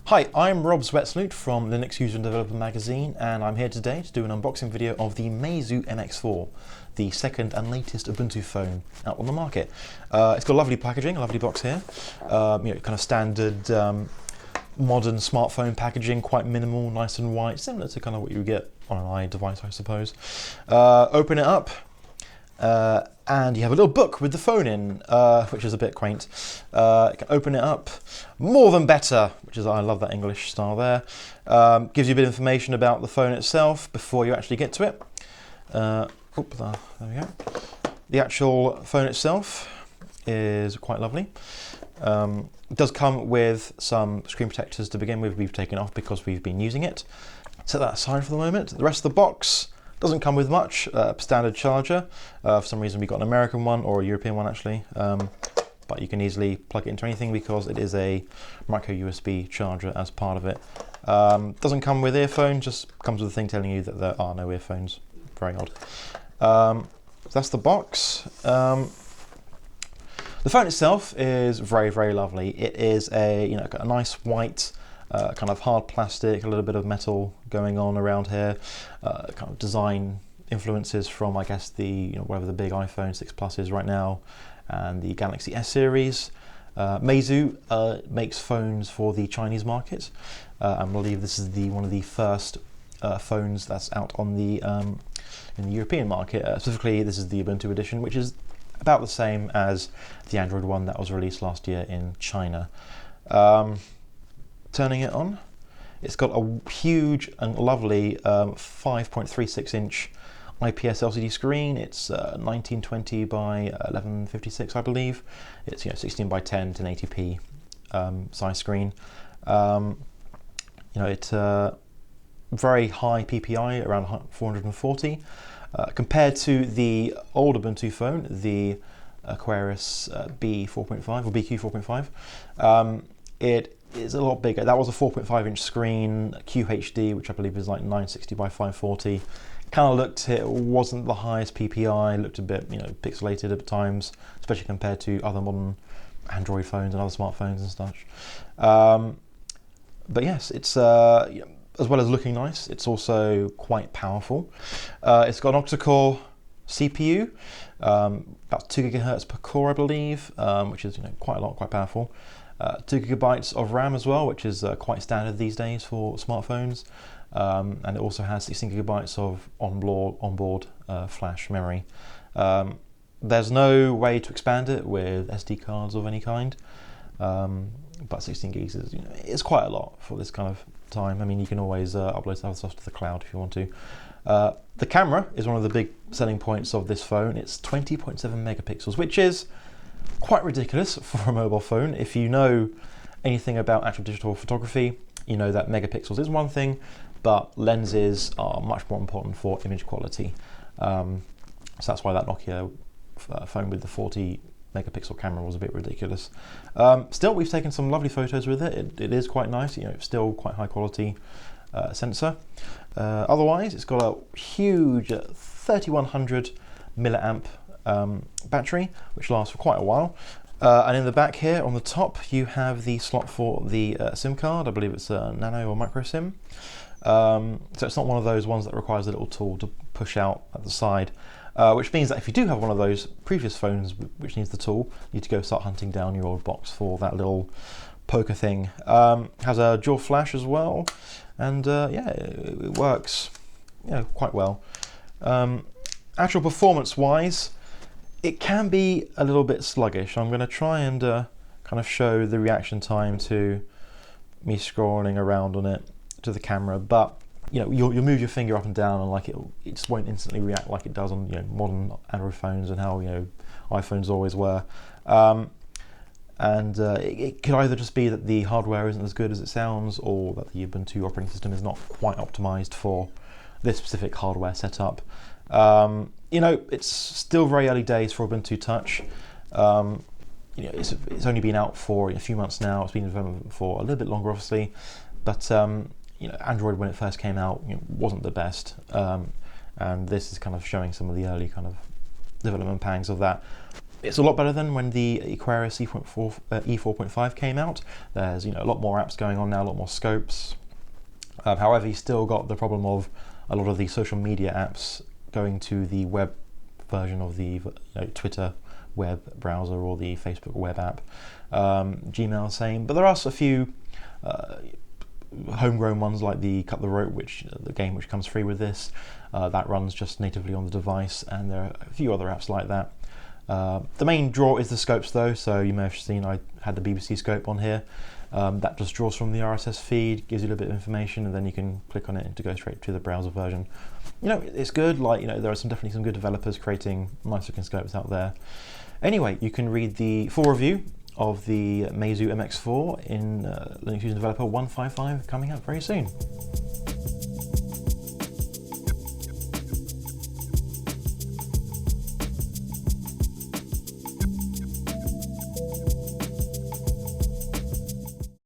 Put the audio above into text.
Hi, I'm Rob Zwetsloot from Linux User and Developer Magazine, and I'm here today to do an unboxing video of the Meizu MX4, the second and latest Ubuntu phone out on the market. It's got lovely packaging, a lovely box here, kind of standard modern smartphone packaging, quite minimal, nice and white, similar to kind of what you get on an iDevice, I suppose. Open it up. And you have a little book with the phone in, which is a bit quaint. You can open it up. More than better, which is, I love that English style there. Gives you a bit of information about the phone itself before you actually get to it. There we go. The actual phone itself is quite lovely. It does come with some screen protectors to begin with. We've taken off because we've been using it. Set that aside for the moment. The rest of the box doesn't come with much. Standard charger. For some reason we got an American one, or a European one actually, but you can easily plug it into anything because it is a micro USB charger as part of it. Doesn't come with earphones, just comes with a thing telling you that there are no earphones. Very odd. So that's the box. The phone itself is very, very lovely. It is a a nice white kind of hard plastic, a little bit of metal going on around here, kind of design influences from, I guess, the whatever the big iPhone 6 Plus is right now, and the Galaxy S series. Meizu makes phones for the Chinese market. I believe this is one of the first phones that's out on the in the European market. Specifically, this is the Ubuntu edition, which is about the same as the Android one that was released last year in China. Turning it on, it's got a huge and lovely 5.36 inch IPS LCD screen. It's 1920 by 1156, I believe. It's 16 by 10 1080p size screen. It's very high PPI, around 440, compared to the old Ubuntu phone, the Aquarius B4.5 or BQ 4.5. It is a lot bigger. That was a 4.5 inch screen, QHD, which I believe is like 960 by 540. Kind of looked, it wasn't the highest PPI, looked a bit pixelated at times, especially compared to other modern Android phones and other smartphones and such. But yes, it's as well as looking nice, it's also quite powerful. It's got an octa-core CPU, about 2 gigahertz per core, I believe, which is quite a lot, quite powerful. 2 gigabytes of RAM as well, which is quite standard these days for smartphones, and it also has 16 gigabytes of onboard flash memory. There's no way to expand it with SD cards of any kind, but 16 gigs is quite a lot for this kind of time. I mean, you can always upload other stuff to the cloud if you want to. The camera is one of the big selling points of this phone. It's 20.7 megapixels, which is quite ridiculous for a mobile phone. If you know anything about actual digital photography, you know that megapixels is one thing, but lenses are much more important for image quality. So that's why that Nokia phone with the 40 megapixel camera was a bit ridiculous. Still, we've taken some lovely photos with it. It is quite nice, it's still quite high quality sensor. Otherwise, it's got a huge 3100 milliamp battery, which lasts for quite a while. And in the back here on the top you have the slot for the SIM card. I believe it's a nano or micro SIM. So it's not one of those ones that requires a little tool to push out at the side, which means that if you do have one of those previous phones which needs the tool, you need to go start hunting down your old box for that little poker thing. Has a dual flash as well, and it works quite well. Actual performance wise, it can be a little bit sluggish. I'm going to try and kind of show the reaction time to me scrolling around on it to the camera, but you'll move your finger up and down and it just won't instantly react like it does on modern Android phones and how iPhones always were. It could either just be that the hardware isn't as good as it sounds, or that the Ubuntu operating system is not quite optimized for this specific hardware setup. It's still very early days for Ubuntu Touch. It's only been out for a few months now. It's been in development for a little bit longer, obviously, but Android, when it first came out, wasn't the best, and this is kind of showing some of the early kind of development pangs of that. It's a lot better than when the Aquarius E4.5 came out. There's a lot more apps going on now, a lot more scopes. However, you still got the problem of a lot of the social media apps going to the web version of the Twitter web browser or the Facebook web app. Gmail same, but there are a few homegrown ones like the Cut the Rope, the game which comes free with this. That runs just natively on the device, and there are a few other apps like that. The main draw is the scopes though, so you may have seen I had the BBC scope on here. That just draws from the RSS feed, gives you a little bit of information, and then you can click on it to go straight to the browser version. It's good. There are definitely some good developers creating nice looking scopes out there. Anyway, you can read the full review of the Meizu MX4 in Linux User Developer 155 coming out very soon.